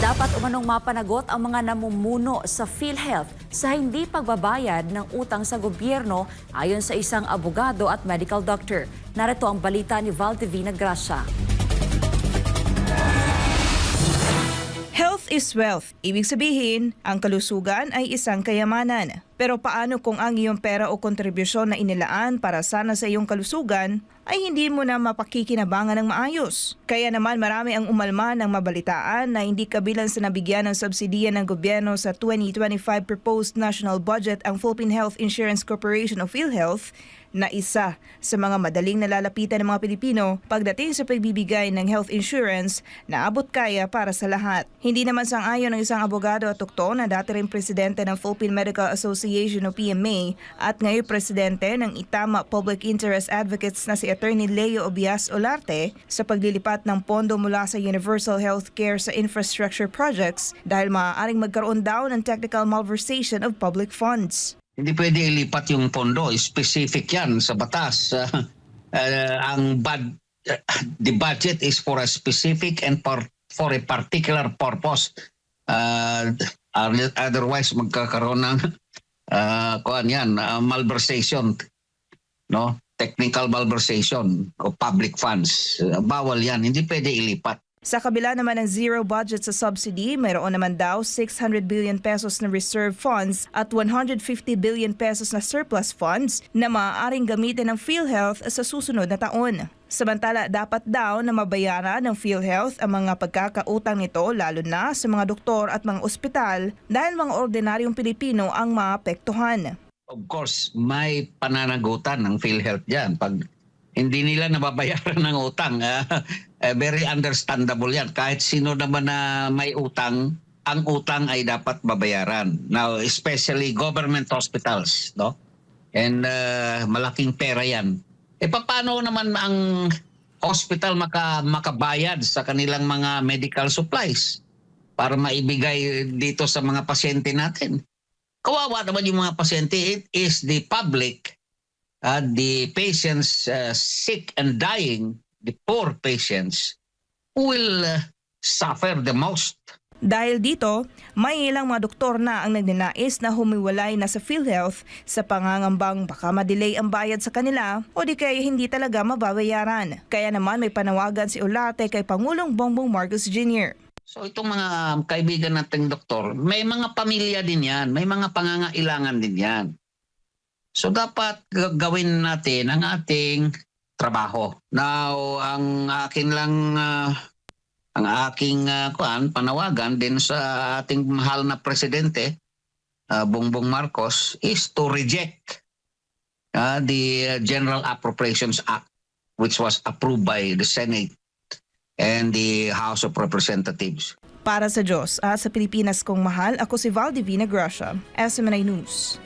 Dapat umanong mapanagot ang mga namumuno sa PhilHealth sa hindi pagbabayad ng utang sa gobyerno ayon sa isang abogado at medical doctor. Narito ang balita ni Valdivina Gracia. Health is wealth. Ibig sabihin, ang kalusugan ay isang kayamanan. Pero paano kung ang iyong pera o kontribusyon na inilaan para sana sa iyong kalusugan ay hindi mo na mapakikinabangan ng maayos? Kaya naman marami ang umalma ng mabalitaan na hindi kabilang sa nabigyan ng subsidiya ng gobyerno sa 2025 proposed national budget ang Philippine Health Insurance Corporation o PhilHealth na isa sa mga madaling nalalapitan ng mga Pilipino pagdating sa pagbibigay ng health insurance na abot kaya para sa lahat. Hindi naman sang-ayon ng isang abogado at doktor na dati rin presidente ng Philippine Medical Association o PMA at ngayon presidente ng Itama Public Interest Advocates na si Attorney Leo Obias Olarte sa paglilipat ng pondo mula sa Universal Healthcare sa infrastructure projects dahil maaaring magkaroon daw ng technical malversation of public funds. Hindi pwede ilipat yung pondo. Specific yan sa batas. The budget is for a specific and for a particular purpose. Otherwise, magkakaroon ng malversation. No? Technical malversation of public funds. Bawal yan. Hindi pwede ilipat. Sa kabila naman ng zero budget sa subsidy, mayroon naman daw 600 billion pesos na reserve funds at 150 billion pesos na surplus funds na maaaring gamitin ng PhilHealth sa susunod na taon. Samantala, dapat daw na mabayaran ng PhilHealth ang mga pagkakautang nito lalo na sa mga doktor at mga ospital dahil mga ordinaryong Pilipino ang maapektuhan. Of course, may pananagutan ng PhilHealth dyan. Pag hindi nila nababayaran ng utang, very understandable yan. Kahit sino naman na may utang, ang utang ay dapat babayaran. Now, especially government hospitals, no? And malaking pera yan. Paano naman ang hospital makabayad sa kanilang mga medical supplies para maibigay dito sa mga pasyente natin? Kawawa naman yung mga pasyente. It is the public, the patients sick and dying, the poor patients who will suffer the most. Dahil dito, may ilang mga doktor na ang nagnanais na humiwalay na sa PhilHealth sa pangangambang baka madelay ang bayad sa kanila o di kaya hindi talaga mababayaran. Kaya naman may panawagan si Olarte kay Pangulong Bongbong Marcos Jr. So itong mga kaibigan nating doktor, may mga pamilya din yan, may mga pangangailangan din yan. So dapat gawin natin ang ating trabaho. Now, ang akin lang ang aking panawagan din sa ating mahal na presidente Bongbong Marcos is to reject the General Appropriations Act which was approved by the Senate and the House of Representatives. Para sa Diyos at sa Pilipinas kong mahal, ako si Valdivina Gracia, SMNI News.